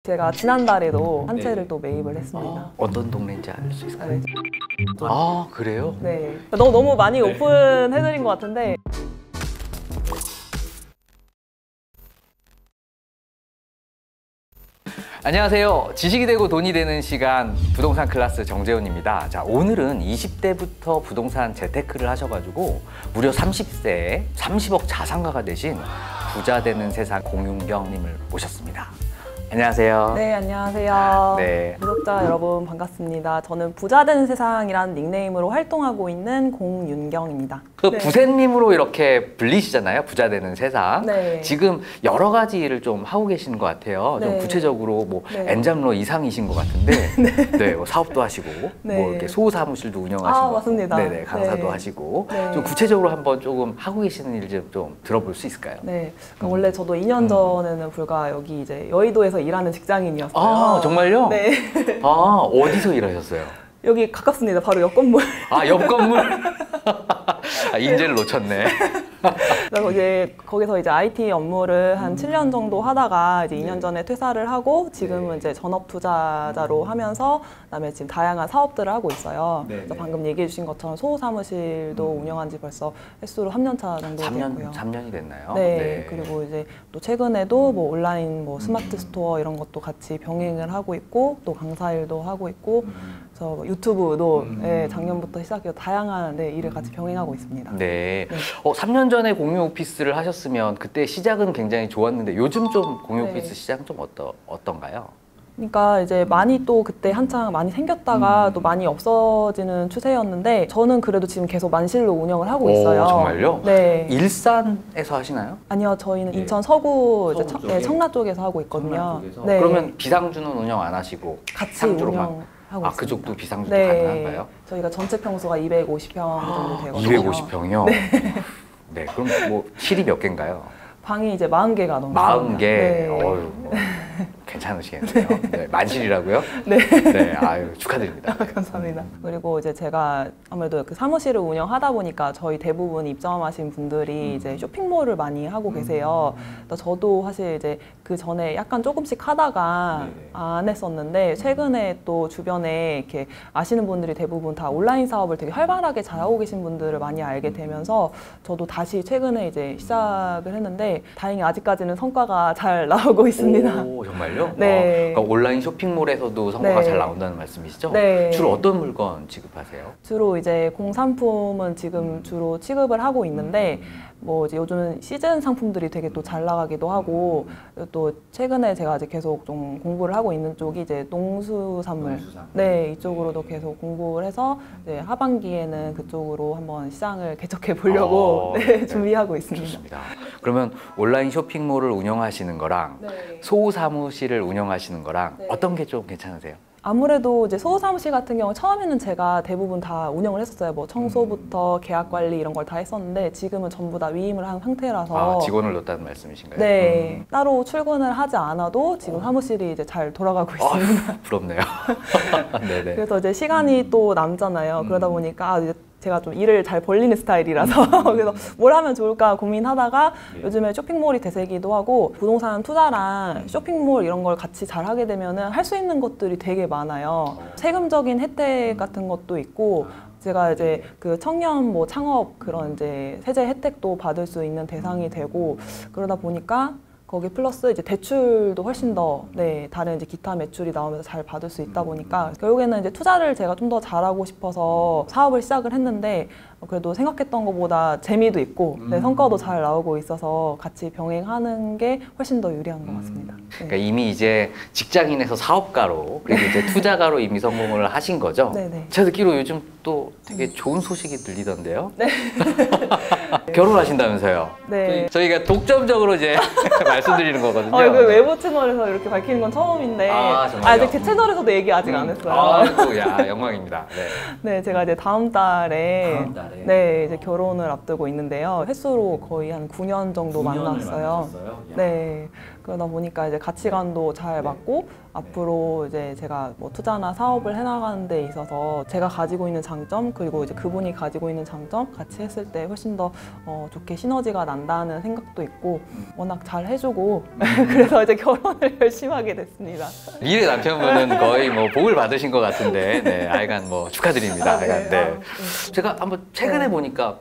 제가 지난달에도 한 채를 또 매입을 했습니다. 어떤 동네인지 알 수 있을까요? 네. 아, 그래요? 네. 너무 많이 오픈해드린 것 같은데. 안녕하세요. 지식이 되고 돈이 되는 시간 부동산 클래스 정재훈입니다. 자, 오늘은 20대부터 부동산 재테크를 하셔가지고 무려 30세에 30억 자산가가 되신 부자 되는 세상 공윤경님을 모셨습니다. 안녕하세요. 네, 안녕하세요. 네. 구독자 여러분 반갑습니다. 저는 부자 되는 세상이라는 닉네임으로 활동하고 있는 공윤경입니다. 그 부세님으로 이렇게 불리시잖아요. 부자 되는 세상. 네. 지금 여러 가지 일을 좀 하고 계시는 것 같아요. 좀 네. 구체적으로 뭐 네. 엔잡러 이상이신 것 같은데, 네, 뭐 사업도 하시고, 네. 뭐 이렇게 소사무실도 운영하시고, 맞습니다. 네네, 강사도 네. 하시고, 네. 좀 구체적으로 한번 조금 하고 계시는 일 좀 들어볼 수 있을까요? 네. 그러니까 원래 저도 2년 전에는 불과 여기 이제 여의도에서 일하는 직장인이었어요. 아, 정말요? 네. 아, 어디서 일하셨어요? 여기 가깝습니다. 바로 옆 건물. 아, 옆 건물? 아, 인재를 놓쳤네. 그래서 이제 거기서 이제 IT 업무를 한 7년 정도 하다가 이제 2년 전에 퇴사를 하고 지금은 이제 전업 투자자로 하면서 그다음에 지금 다양한 사업들을 하고 있어요. 그래서 방금 얘기해 주신 것처럼 소사무실도 운영한 지 벌써 횟수로 3년 차 정도 됐고요. 3년이 됐나요? 네. 그리고 이제 또 최근에도 뭐 온라인 뭐 스마트 스토어 이런 것도 같이 병행을 하고 있고 또 강사 일도 하고 있고 그래서 뭐 유튜브도 네, 작년부터 시작해서 다양한 일을 같이 병행하고 있습니다. 네. 3년 전에 공유 오피스를 하셨으면 그때 시작은 굉장히 좋았는데 요즘 좀 공유 오피스 시장 좀 어떤가요? 그러니까 이제 많이 또 그때 한창 많이 생겼다가 또 많이 없어지는 추세였는데 저는 그래도 지금 계속 만실로 운영을 하고 있어요. 정말요? 네. 일산에서 하시나요? 아니요, 저희는 인천 서구 이제 쪽에? 청라 쪽에서 하고 있거든요. 네. 그러면 비상주는 운영 안 하시고 같이 상주로만? 운영하고 있습니다. 그쪽도 비상주도 가능한가요? 저희가 전체 평수가 250평 정도 되거든요. 250평이요? 네. 그럼 뭐 실이 몇 개인가요? 방이 이제 40개가 넘습니다. 40개? 네. 어휴, 괜찮으시겠네요. 네, 만실이라고요? 네. 네, 아유, 축하드립니다. 감사합니다. 그리고 이제 제가 아무래도 그 사무실을 운영하다 보니까 저희 대부분 입점하신 분들이 이제 쇼핑몰을 많이 하고 계세요. 그래서 저도 사실 이제 그 전에 약간 조금씩 하다가 안 했었는데 최근에 또 주변에 이렇게 아시는 분들이 대부분 다 온라인 사업을 되게 활발하게 잘하고 계신 분들을 많이 알게 되면서 저도 다시 최근에 이제 시작을 했는데 다행히 아직까지는 성과가 잘 나오고 있습니다. 오, 정말요? 네. 그러니까 온라인 쇼핑몰에서도 성과가 네. 잘 나온다는 말씀이시죠? 네. 주로 어떤 물건 취급하세요? 주로 이제 공산품은 지금 주로 취급을 하고 있는데 뭐 이제 요즘은 시즌 상품들이 되게 또 잘 나가기도 하고 또 최근에 제가 이제 계속 좀 공부를 하고 있는 쪽이 이제 농수산물. 네, 이쪽으로도 계속 공부를 해서 이제 하반기에는 그쪽으로 한번 시장을 개척해 보려고 준비하고 있습니다. 좋습니다. 그러면 온라인 쇼핑몰을 운영하시는 거랑 소사무실을 운영하시는 거랑 어떤 게 좀 괜찮으세요? 아무래도 이제 소사무실 같은 경우 처음에는 제가 대부분 다 운영을 했었어요. 뭐 청소부터 계약 관리 이런 걸 다 했었는데 지금은 전부 다 위임을 한 상태라서 직원을 넣었다는 말씀이신가요? 네, 따로 출근을 하지 않아도 지금 사무실이 이제 잘 돌아가고 있습니다. 부럽네요. 네네. 그래서 이제 시간이 또 남잖아요. 그러다 보니까 이제 제가 좀 일을 잘 벌리는 스타일이라서 그래서 뭘 하면 좋을까 고민하다가 요즘에 쇼핑몰이 대세기도 하고 부동산 투자랑 쇼핑몰 이런 걸 같이 잘 하게 되면은 할 수 있는 것들이 되게 많아요. 세금적인 혜택 같은 것도 있고 제가 이제 그 청년 뭐 창업 그런 이제 세제 혜택도 받을 수 있는 대상이 되고 그러다 보니까 거기 플러스 이제 대출도 훨씬 더 다른 이제 기타 매출이 나오면서 잘 받을 수 있다 보니까 결국에는 이제 투자를 제가 좀 더 잘하고 싶어서 사업을 시작을 했는데 그래도 생각했던 것보다 재미도 있고 성과도 잘 나오고 있어서 같이 병행하는 게 훨씬 더 유리한 것 같습니다. 그러니까 이미 이제 직장인에서 사업가로 그리고 이제 투자가로 이미 성공을 하신 거죠? 네네. 제가 듣기로 요즘 또 되게 좋은 소식이 들리던데요? 네. 결혼하신다면서요? 네. 저희가 독점적으로 이제 말씀드리는 거거든요. 이거 외부 채널에서 이렇게 밝히는 건 처음인데 정말요? 이제 제 채널에서도 얘기 아직 안 했어요. 아이고, 야, 영광입니다. 네, 제가 이제 다음 달에 이제 결혼을 앞두고 있는데요. 횟수로 거의 한 9년 정도 만났어요. 네. 그러다 보니까 이제 가치관도 잘 맞고 앞으로 이제 제가 뭐 투자나 사업을 해나가는 데 있어서 제가 가지고 있는 장점 그리고 이제 그분이 가지고 있는 장점 같이 했을 때 훨씬 더 좋게 시너지가 난다는 생각도 있고 워낙 잘 해주고 그래서 이제 결혼을 열심히 하게 됐습니다. 미래 남편분은 거의 뭐 복을 받으신 것 같은데, 네, 하여간 뭐 축하드립니다. 하여간, 네. 제가 한번 최근에 보니까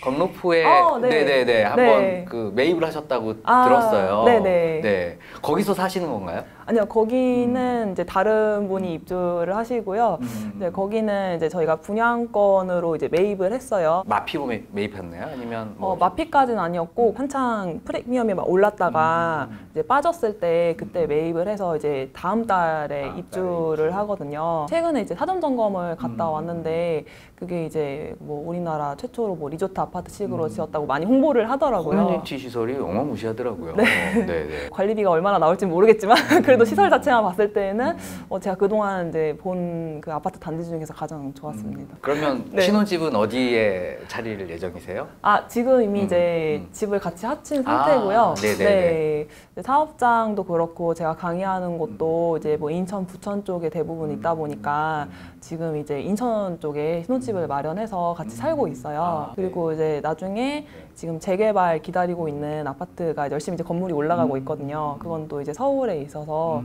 검로프에 네네네 한번 그 매입을 하셨다고 들었어요. 네네. 네, 거기서 사시는 건가요? 아니요, 거기는 이제 다른 분이 입주를 하시고요. 이제 거기는 이제 저희가 분양권으로 이제 매입을 했어요. 마피로 매입했나요? 아니면 뭐 마피까지는 아니었고 한창 프리미엄이 막 올랐다가 이제 빠졌을 때 그때 매입을 해서 이제 다음 달에 입주를 하거든요. 최근에 이제 사전 점검을 갔다 왔는데 그게 이제 뭐 우리나라 최초로 뭐 리조트 아파트식으로 지었다고 많이 홍보를 하더라고요. 커뮤니티 시설이 어마무시하더라고요. 네. 네네. 관리비가 얼마나 나올지 모르겠지만 그래도 시설 자체만 봤을 때는 제가 그동안 이제 본 그 아파트 단지 중에서 가장 좋았습니다. 그러면 네. 신혼집은 어디에 차릴 예정이세요? 지금 이미 이제 집을 같이 합친 상태고요. 네. 사업장도 그렇고 제가 강의하는 곳도 이제 뭐 인천, 부천 쪽에 대부분 있다 보니까 지금 이제 인천 쪽에 신혼집을 마련해서 같이 살고 있어요. 그리고 이제 나중에 지금 재개발 기다리고 있는 아파트가 열심히 이제 건물이 올라가고 있거든요. 그건 또 이제 서울에 있어서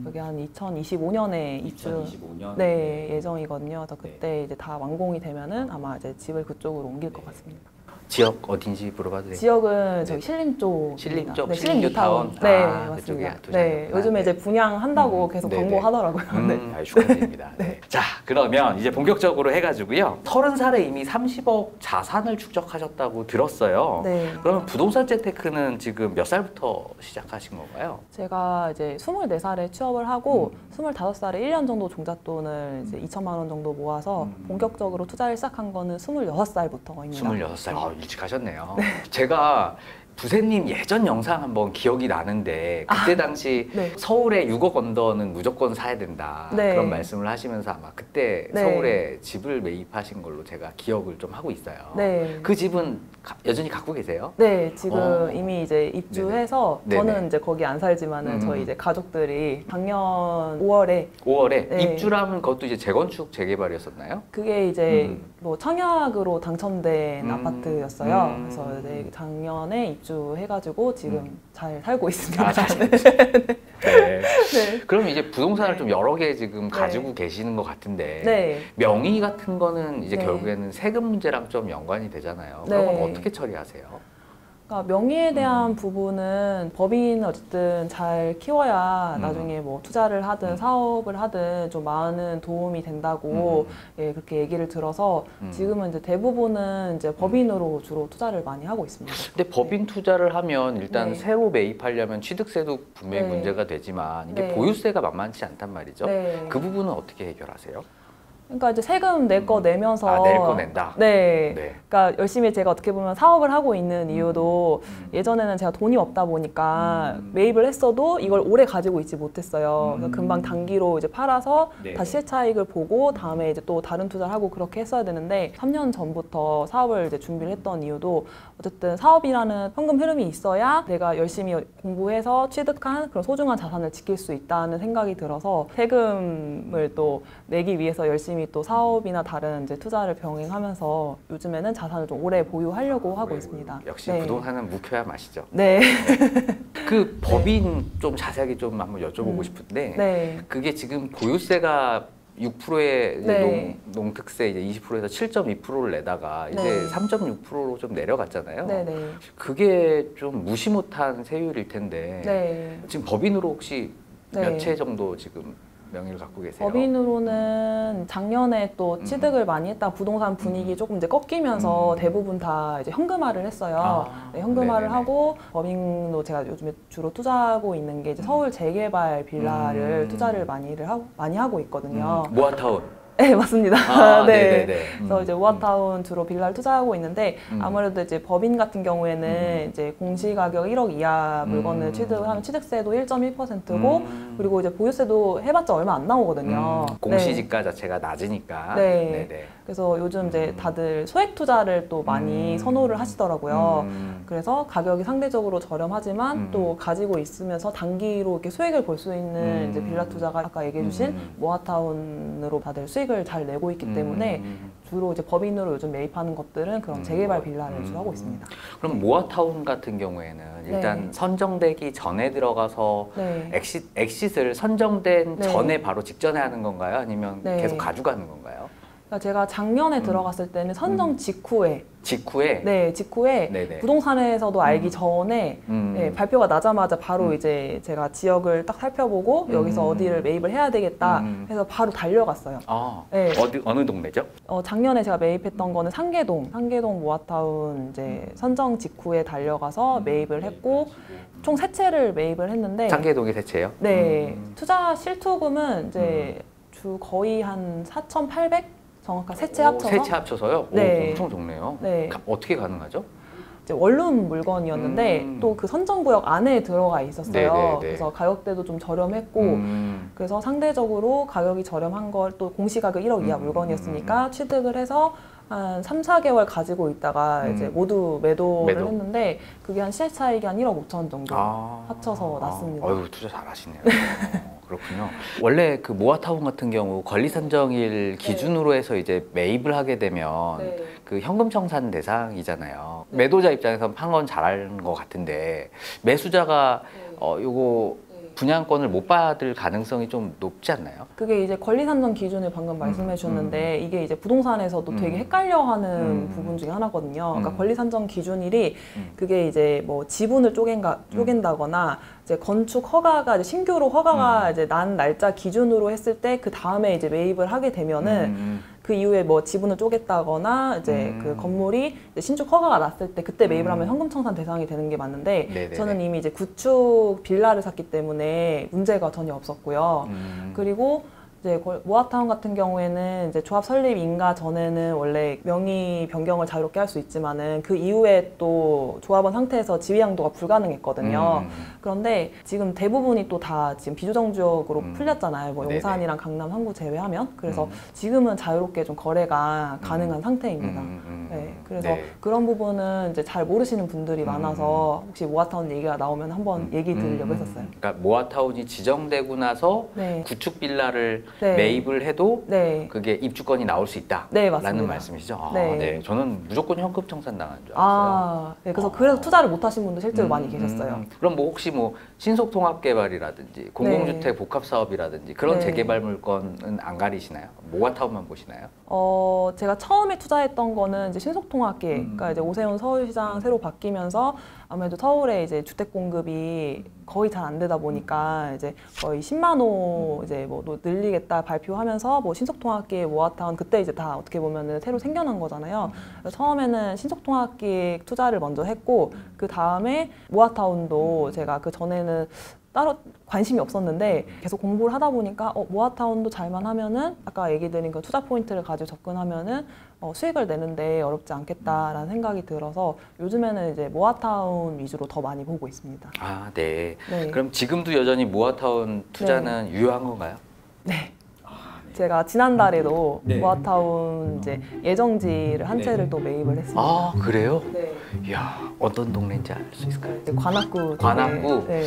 여기 한 2025년에 입주 2025년? 네, 예정이거든요. 그래서 그때 이제 다 완공이 되면은 아마 이제 집을 그쪽으로 옮길 것 같습니다. 지역 어딘지 물어봐도 돼요? 지역은 저기 신림 쪽. 신림 쪽? 네, 신림 뉴타운? 네, 그쪽에 맞습니다. 투자하셨구나. 네, 요즘에 이제 분양한다고 계속 네네. 광고하더라고요. 네. 축하드립니다. 네. 자, 그러면 이제 본격적으로 해가지고요. 30살에 이미 30억 자산을 축적하셨다고 들었어요. 네. 그러면 부동산 재테크는 지금 몇 살부터 시작하신 건가요? 제가 이제 24살에 취업을 하고 25살에 1년 정도 종잣돈을 이제 2천만 원 정도 모아서 본격적으로 투자를 시작한 거는 26살부터입니다. 26살. 일찍 하셨네요. 제가 부세님 예전 영상 한번 기억이 나는데 그때 당시 네. 서울에 6억 언더는 무조건 사야 된다 네. 그런 말씀을 하시면서 아마 그때 네. 서울에 집을 매입하신 걸로 제가 기억을 좀 하고 있어요. 네. 그 집은 여전히 갖고 계세요? 네, 지금 이미 이제 입주해서 네네. 저는 이제 거기 안 살지만은 저희 이제 가족들이 작년 5월에 5월에 네. 입주라면 그것도 이제 재건축 재개발이었었나요? 그게 이제 뭐 청약으로 당첨된 아파트였어요. 음. 그래서 이제 작년에 입주해가지고 지금 잘 살고 있습니다. 아, 사실. 네. 네. 네. 그럼 이제 부동산을 좀 여러 개 지금 네. 가지고 계시는 것 같은데 네. 명의 같은 거는 이제 네. 결국에는 세금 문제랑 좀 연관이 되잖아요. 네. 그런 건 어떻게 처리하세요? 그러니까 명의에 대한 부분은 법인은 어쨌든 잘 키워야 나중에 뭐 투자를 하든 사업을 하든 좀 많은 도움이 된다고 예, 그렇게 얘기를 들어서 지금은 이제 대부분은 이제 법인으로 주로 투자를 많이 하고 있습니다. 근데 법인 투자를 하면 일단 네. 새로 매입하려면 취득세도 분명히 네. 문제가 되지만 이게 네. 보유세가 만만치 않단 말이죠. 네. 그 부분은 어떻게 해결하세요? 그러니까 이제 세금 낼 거 내면서 낼 거 낸다? 네. 네. 그러니까 열심히 제가 어떻게 보면 사업을 하고 있는 이유도 예전에는 제가 돈이 없다 보니까 매입을 했어도 이걸 오래 가지고 있지 못했어요. 그래서 금방 단기로 이제 팔아서 네. 다시 실차익을 보고 다음에 이제 또 다른 투자를 하고 그렇게 했어야 되는데 3년 전부터 사업을 이제 준비를 했던 이유도 어쨌든 사업이라는 현금 흐름이 있어야 내가 열심히 공부해서 취득한 그런 소중한 자산을 지킬 수 있다는 생각이 들어서 세금을 또 내기 위해서 열심히 또 사업이나 다른 이제 투자를 병행하면서 요즘에는 자산을 좀 오래 보유하려고 하고 있습니다. 역시 네. 부동산은 무표야 맛이죠. 네. 그 법인 좀 자세하게 좀 한번 여쭤보고 싶은데 네. 그게 지금 보유세가 6%의 네. 농특세 이제 20%에서 7.2%를 내다가 이제 네. 3.6%로 좀 내려갔잖아요. 네네. 그게 좀 무시 못한 세율일 텐데 네. 지금 법인으로 혹시 네. 몇 채 정도 지금 명의를 갖고 계세요? 법인으로는 작년에 또 취득을 많이 했다 부동산 분위기 조금 이제 꺾이면서 대부분 다 이제 현금화를 했어요. 아, 네, 현금화를 네네네. 하고 법인도 제가 요즘에 주로 투자하고 있는 게 이제 서울 재개발 빌라를 투자를 많이 하고 있거든요. 모아타운. 네, 맞습니다. 아, 네. 네네네. 그래서 이제 모아타운 주로 빌라를 투자하고 있는데 아무래도 이제 법인 같은 경우에는 이제 공시가격 1억 이하 물건을 취득을 하면 취득세도 1.1%고 그리고 이제 보유세도 해봤자 얼마 안 나오거든요. 공시지가 자체가 낮으니까. 네. 네네. 그래서 요즘 이제 다들 소액 투자를 또 많이 선호를 하시더라고요. 그래서 가격이 상대적으로 저렴하지만 또 가지고 있으면서 단기로 이렇게 수익을 볼 수 있는 이제 빌라 투자가 아까 얘기해주신 모아타운으로 다들 수익을 잘 내고 있기 때문에 주로 이제 법인으로 요즘 매입하는 것들은 그런 재개발 빌라를 주로 하고 있습니다. 그럼 모아타운 같은 경우에는 일단 네. 선정되기 전에 들어가서 네. 엑싯을 선정된 네. 전에 바로 직전에 하는 건가요? 아니면 네. 계속 가져가는 건가요? 그러니까 제가 작년에 들어갔을 때는 선정 직후에 직후에? 네, 직후에 네네. 부동산에서도 알기 전에 네, 발표가 나자마자 바로 이제 제가 지역을 딱 살펴보고 여기서 어디를 매입을 해야 되겠다 해서 바로 달려갔어요. 아, 네. 어느 동네죠? 작년에 제가 매입했던 거는 상계동 모아타운 이제 선정 직후에 달려가서 매입을 했고 총 세 채를 매입을 했는데 상계동이 세 채요? 네, 투자 실투금은 이제 주 거의 한 4,800 정확한 세 채 합쳐서 세 채 합쳐서요? 네. 오, 엄청 좋네요. 네. 어떻게 가능하죠? 이제 원룸 물건이었는데 또 그 선정구역 안에 들어가 있었어요. 네네네. 그래서 가격대도 좀 저렴했고 그래서 상대적으로 가격이 저렴한 걸 또 공시가격 1억 이하 물건이었으니까 취득을 해서 한 3, 4개월 가지고 있다가 이제 모두 매도를 매도. 했는데 그게 한 시세 차익이 한 1억 5천 정도 합쳐서 났습니다. 어휴, 투자 잘하시네요. 그렇군요. 원래 그 모아타운 같은 경우 권리선정일 기준으로 해서 이제 매입을 하게 되면 네. 그 현금 청산 대상이잖아요. 매도자 입장에서 판 건 잘한 것 같은데 매수자가 요거 분양권을 못 받을 가능성이 좀 높지 않나요? 그게 이제 권리 산정 기준을 방금 말씀해 주셨는데 이게 이제 부동산에서도 되게 헷갈려하는 부분 중에 하나거든요. 그러니까 권리 산정 기준일이 그게 이제 뭐 지분을 쪼갠다거나 이제 건축 허가가 이제 신규로 허가가 이제 난 날짜 기준으로 했을 때 그 다음에 이제 매입을 하게 되면은 그 이후에 뭐 지분을 쪼갰다거나 이제 그 건물이 이제 신축 허가가 났을 때 그때 매입을 하면 현금 청산 대상이 되는 게 맞는데 네네네. 저는 이미 이제 구축 빌라를 샀기 때문에 문제가 전혀 없었고요. 그리고 이제 모아타운 같은 경우에는 이제 조합 설립 인가 전에는 원래 명의 변경을 자유롭게 할 수 있지만은 그 이후에 또 조합원 상태에서 지위양도가 불가능했거든요. 그런데 지금 대부분이 또 다 지금 비조정지역으로 풀렸잖아요. 뭐 네네. 용산이랑 강남, 항구 제외하면. 그래서 지금은 자유롭게 좀 거래가 가능한 상태입니다. 네, 그래서 네. 그런 부분은 이제 잘 모르시는 분들이 많아서 혹시 모아타운 얘기가 나오면 한번 얘기 드리려고 했었어요. 그러니까 모아타운이 지정되고 나서 네. 구축 빌라를 네. 매입을 해도 네. 그게 입주권이 나올 수 있다라는 네, 맞습니다. 말씀이시죠? 아, 네. 네. 저는 무조건 현금 청산 당한 줄 알았어요. 아, 네, 그래서 투자를 못 하신 분도 실제로 많이 계셨어요. 그럼 뭐 혹시 뭐 신속통합개발이라든지 공공주택 복합사업이라든지 그런 네. 재개발 물건은 안 가리시나요? 모아타운만 보시나요? 제가 처음에 투자했던 거는 이제 신속통합계, 그러니까 이제 오세훈 서울시장 새로 바뀌면서 아무래도 서울에 이제 주택 공급이 거의 잘 안 되다 보니까 이제 거의 10만 호 이제 뭐 늘리겠다 발표하면서 뭐 신속통합계 모아타운 그때 이제 다 어떻게 보면은 새로 생겨난 거잖아요. 그래서 처음에는 신속통합계 투자를 먼저 했고 그 다음에 모아타운도 제가 그 전에는 따로 관심이 없었는데 계속 공부를 하다 보니까 모아타운도 잘만 하면은 아까 얘기 드린 그 투자 포인트를 가지고 접근하면은 수익을 내는데 어렵지 않겠다라는 생각이 들어서 요즘에는 이제 모아타운 위주로 더 많이 보고 있습니다. 아, 네. 네. 그럼 지금도 여전히 모아타운 투자는 유효한 건가요? 네. 제가 지난달에도 네. 모아타운 이제 예정지를 한 채를 또 매입을 했습니다. 아, 그래요? 네. 이야, 어떤 동네인지 알 수 있을까요? 이제 관악구. 관악구? 네.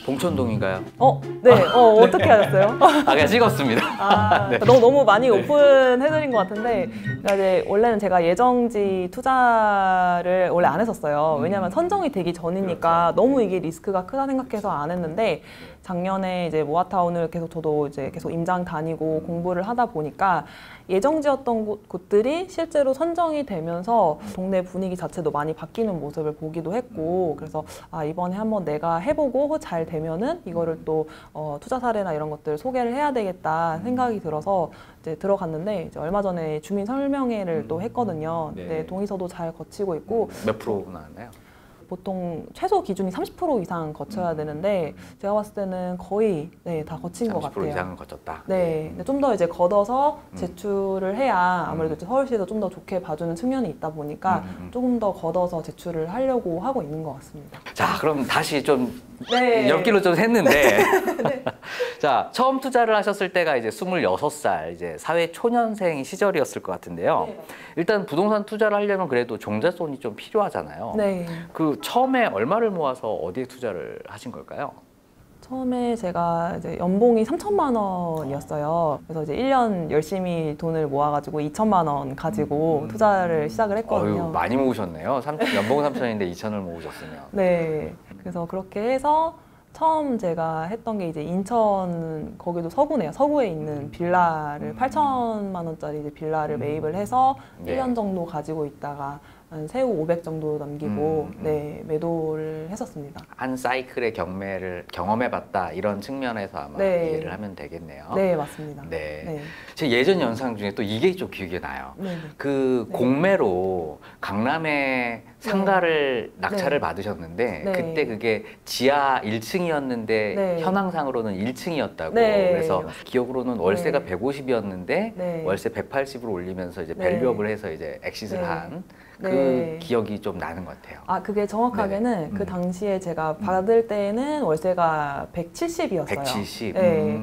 봉천동인가요? 네. 어떻게 하셨어요? 아, 그냥 찍었습니다. 아, 네. 너무 많이 오픈해드린 것 같은데, 그러니까 이제 원래는 제가 예정지 투자를 원래 안 했었어요. 왜냐하면 선정이 되기 전이니까 너무 이게 리스크가 크다 생각해서 안 했는데, 작년에 이제 모아타운을 저도 이제 계속 임장 다니고 공부를 하다 보니까 예정지였던 곳들이 실제로 선정이 되면서 동네 분위기 자체도 많이 바뀌는 모습을 보기도 했고, 그래서 이번에 한번 내가 해보고 잘 되면은 이거를 또 투자 사례나 이런 것들 소개를 해야 되겠다 생각이 들어서 이제 들어갔는데 이제 얼마 전에 주민 설명회를 또 했거든요. 네. 네, 동의서도 잘 거치고 있고 몇 프로 나왔나요? 보통 최소 기준이 30% 이상 거쳐야 되는데 제가 봤을 때는 거의 다 거친 것 같아요. 30% 이상은 거쳤다. 네, 좀 더 이제 걷어서 제출을 해야 아무래도 이제 서울시에서 좀 더 좋게 봐주는 측면이 있다 보니까 조금 더 걷어서 제출을 하려고 하고 있는 것 같습니다. 자, 그럼 다시 좀 네. 엮기로 좀 했는데 자, 처음 투자를 하셨을 때가 이제 26살 이제 사회 초년생 시절이었을 것 같은데요. 네. 일단 부동산 투자를 하려면 그래도 종잣돈이 좀 필요하잖아요. 네. 그 처음에 얼마를 모아서 어디에 투자를 하신 걸까요? 처음에 제가 이제 연봉이 3천만 원이었어요. 그래서 이제 1년 열심히 돈을 모아가지고 2천만 원 가지고 투자를 시작을 했거든요. 어휴, 많이 모으셨네요. 연봉 3천인데 2천을 모으셨으면. 네. 그래서 그렇게 해서 처음 제가 했던 게 이제 인천, 거기도 서구네요. 서구에 있는 빌라를 8천만 원짜리 이제 빌라를 매입을 해서 네. 1년 정도 가지고 있다가 한 세후 500 정도 남기고 네, 매도를 했었습니다. 한 사이클의 경매를 경험해봤다 이런 측면에서 아마 네. 이해를 하면 되겠네요. 네, 맞습니다. 네. 네. 제 예전 영상 중에 또 이게 좀 기억에 나요. 네. 그 네. 공매로 강남에 상가를 낙찰을 네. 받으셨는데 네. 그때 그게 지하 1층이었는데 네. 현황상으로는 1층이었다고. 네. 그래서 기억으로는 월세가 네. 150이었는데 네. 월세 180으로 올리면서 이제 네. 밸류업을 해서 이제 엑시트를 네. 한 그 네. 기억이 좀 나는 것 같아요. 아, 그게 정확하게는 그 당시에 제가 받을 때는 월세가 170이었어요. 170. 네.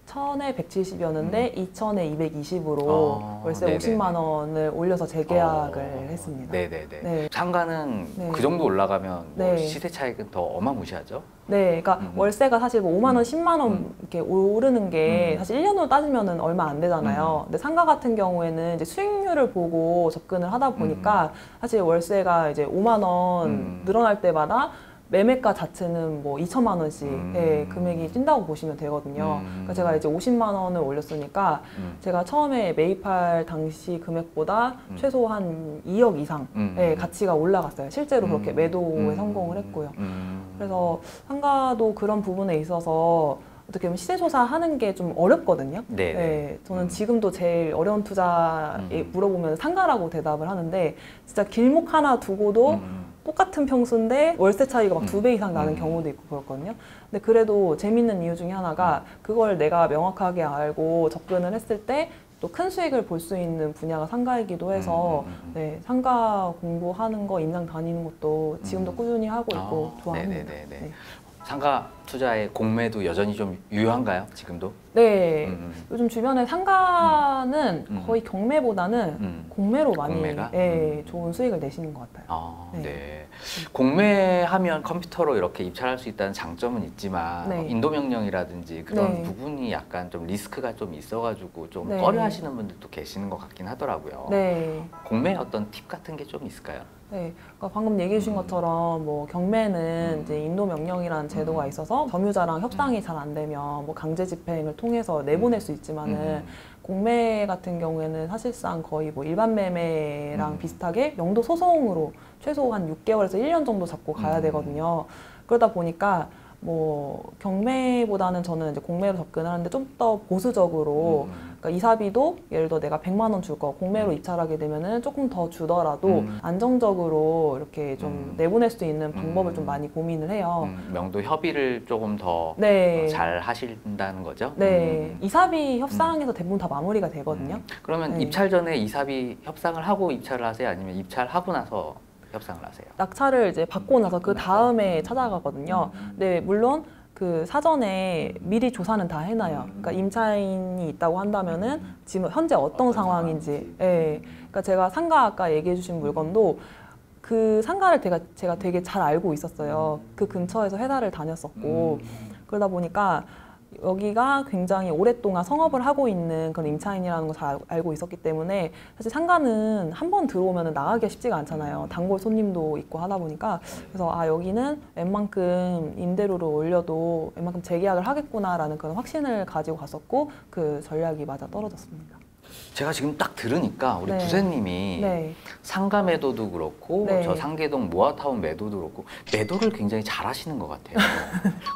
1000에 170이었는데 2000에 220으로 월세 네네네. 50만 원을 올려서 재계약을 했습니다. 네네네. 네. 상가는 네. 그 정도 올라가면 뭐 네. 시세 차익은 더 어마무시하죠. 네, 그러니까 월세가 사실 뭐 5만 원, 10만 원 이렇게 오르는 게 사실 1년으로 따지면은 얼마 안 되잖아요. 근데 상가 같은 경우에는 이제 수익률을 보고 접근을 하다 보니까 사실 월세가 이제 5만 원 늘어날 때마다 매매가 자체는 뭐 2천만 원씩의 금액이 뛴다고 보시면 되거든요. 그러니까 제가 이제 50만 원을 올렸으니까 제가 처음에 매입할 당시 금액보다 최소 한 2억 이상의 가치가 올라갔어요. 실제로 그렇게 매도에 성공을 했고요. 그래서 상가도 그런 부분에 있어서 어떻게 보면 시세조사하는 게 좀 어렵거든요. 네네. 네, 저는 지금도 제일 어려운 투자에 물어보면 상가라고 대답을 하는데 진짜 길목 하나 두고도 똑같은 평수인데 월세 차이가 막 2배 이상 나는 경우도 있고 그렇거든요. 근데 그래도 재밌는 이유 중에 하나가 그걸 내가 명확하게 알고 접근을 했을 때 또 큰 수익을 볼 수 있는 분야가 상가이기도 해서 네, 상가 공부하는 거, 임상 다니는 것도 지금도 꾸준히 하고 있고 좋아합니다. 네네네. 네. 상가 투자의 공매도 여전히 좀 유효한가요? 지금도? 네, 요즘 주변에 상가는 거의 경매보다는 공매로 많이 공매가? 네, 좋은 수익을 내시는 것 같아요. 아, 네. 네. 공매하면 컴퓨터로 이렇게 입찰할 수 있다는 장점은 있지만 네. 인도명령이라든지 그런 네. 부분이 약간 좀 리스크가 좀 있어가지고 좀 네. 꺼려하시는 분들도 계시는 것 같긴 하더라고요. 네. 공매 어떤 팁 같은 게 좀 있을까요? 네, 그러니까 방금 얘기해 주신 것처럼 뭐 경매는 이제 인도 명령이라는 제도가 있어서 점유자랑 협상이 잘 안 되면 뭐 강제 집행을 통해서 내보낼 수 있지만은 공매 같은 경우에는 사실상 거의 뭐 일반 매매랑 비슷하게 명도 소송으로 최소 한 6개월에서 1년 정도 잡고 가야 되거든요. 그러다 보니까 뭐 경매보다는 저는 이제 공매로 접근을 하는데 좀 더 보수적으로 그러니까 이사비도 예를 들어 내가 100만 원 줄 거 공매로 입찰하게 되면은 조금 더 주더라도 안정적으로 이렇게 좀 내보낼 수 있는 방법을 좀 많이 고민을 해요. 명도 협의를 조금 더 네. 잘 하신다는 거죠? 네, 이사비 협상에서 대부분 다 마무리가 되거든요. 그러면 네. 입찰 전에 이사비 협상을 하고 입찰을 하세요? 아니면 입찰하고 나서 협상을 하세요? 낙찰을 이제 받고 나서 그 다음에 찾아가거든요. 근데 물론 그 사전에 미리 조사는 다 해놔요. 그러니까 임차인이 있다고 한다면은 지금 현재 어떤 상황인지. 예. 그러니까 제가 상가 아까 얘기해주신 물건도 그 상가를 제가 되게 잘 알고 있었어요. 그 근처에서 회사를 다녔었고 그러다 보니까 여기가 굉장히 오랫동안 성업을 하고 있는 그런 임차인이라는 걸 잘 알고 있었기 때문에 사실 상가는 한 번 들어오면 나가기가 쉽지가 않잖아요. 단골 손님도 있고 하다 보니까 그래서 아 여기는 웬만큼 임대료를 올려도 웬만큼 재계약을 하겠구나라는 그런 확신을 가지고 갔었고 그 전략이 맞아 떨어졌습니다. 제가 지금 딱 들으니까 우리 네. 부세님이 네. 상가 매도도 그렇고 네. 저 상계동 모아타운 매도도 그렇고 매도를 굉장히 잘하시는 것 같아요.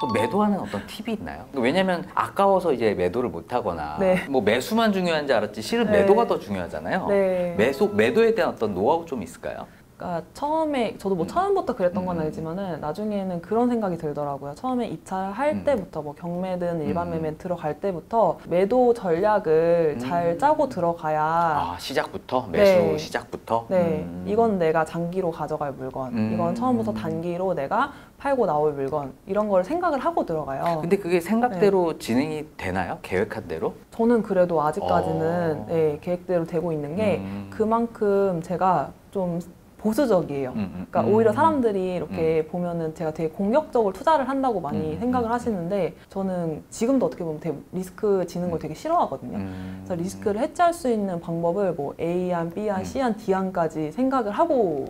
그 매도하는 어떤 팁이 있나요? 왜냐면 아까워서 이제 매도를 못하거나 네. 뭐 매수만 중요한지 알았지 실은 네. 매도가 더 중요하잖아요. 네. 매도에 대한 어떤 노하우 좀 있을까요? 그러니까 처음에 저도 뭐 처음부터 그랬던 건 아니지만은 나중에는 그런 생각이 들더라고요. 처음에 입찰할 때부터 뭐 경매든 일반 매매 들어갈 때부터 매도 전략을 잘 짜고 들어가야 아, 시작부터? 매수 네. 시작부터? 네, 이건 내가 장기로 가져갈 물건, 이건 처음부터 단기로 내가 팔고 나올 물건 이런 걸 생각을 하고 들어가요. 근데 그게 생각대로 진행이 되나요? 계획한 대로? 저는 그래도 아직까지는 네, 계획대로 되고 있는 게 그만큼 제가 좀 보수적이에요. 그러니까 오히려 사람들이 이렇게 보면은 제가 되게 공격적으로 투자를 한다고 많이 생각을 하시는데 저는 지금도 어떻게 보면 되게 리스크 지는 걸 되게 싫어하거든요. 그래서 리스크를 해지할 수 있는 방법을 뭐 A안, B안, C안, D안까지 생각을 하고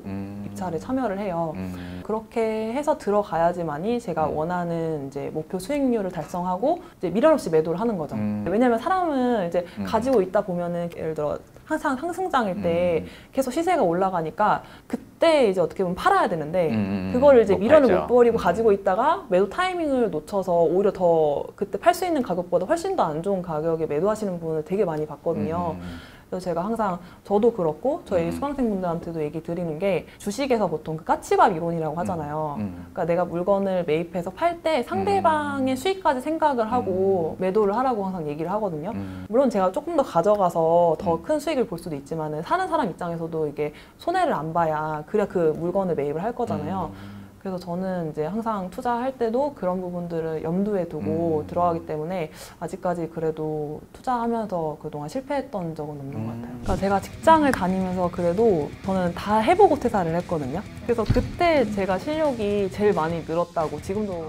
입찰에 참여를 해요. 그렇게 해서 들어가야지만이 제가 원하는 이제 목표 수익률을 달성하고 이제 미련 없이 매도를 하는 거죠. 왜냐면 사람은 이제 가지고 있다 보면은 예를 들어 항상 상승장일 때 계속 시세가 올라가니까 그때 이제 어떻게 보면 팔아야 되는데 그거를 이제 미련을 못 버리고 가지고 있다가 매도 타이밍을 놓쳐서 오히려 더 그때 팔 수 있는 가격보다 훨씬 더 안 좋은 가격에 매도하시는 분을 되게 많이 봤거든요. 그래서 제가 항상 저도 그렇고 저희 수강생분들한테도 얘기 드리는 게 주식에서 보통 그 까치밥 이론이라고 하잖아요. 그러니까 내가 물건을 매입해서 팔 때 상대방의 수익까지 생각을 하고 매도를 하라고 항상 얘기를 하거든요. 물론 제가 조금 더 가져가서 더 큰 수익을 볼 수도 있지만 사는 사람 입장에서도 이게 손해를 안 봐야 그래야 그 물건을 매입을 할 거잖아요. 그래서 저는 이제 항상 투자할 때도 그런 부분들을 염두에 두고 들어가기 때문에 아직까지 그래도 투자하면서 그동안 실패했던 적은 없는 것 같아요. 그러니까 제가 직장을 다니면서 그래도 저는 다 해보고 퇴사를 했거든요. 그래서 그때 제가 실력이 제일 많이 늘었다고 지금도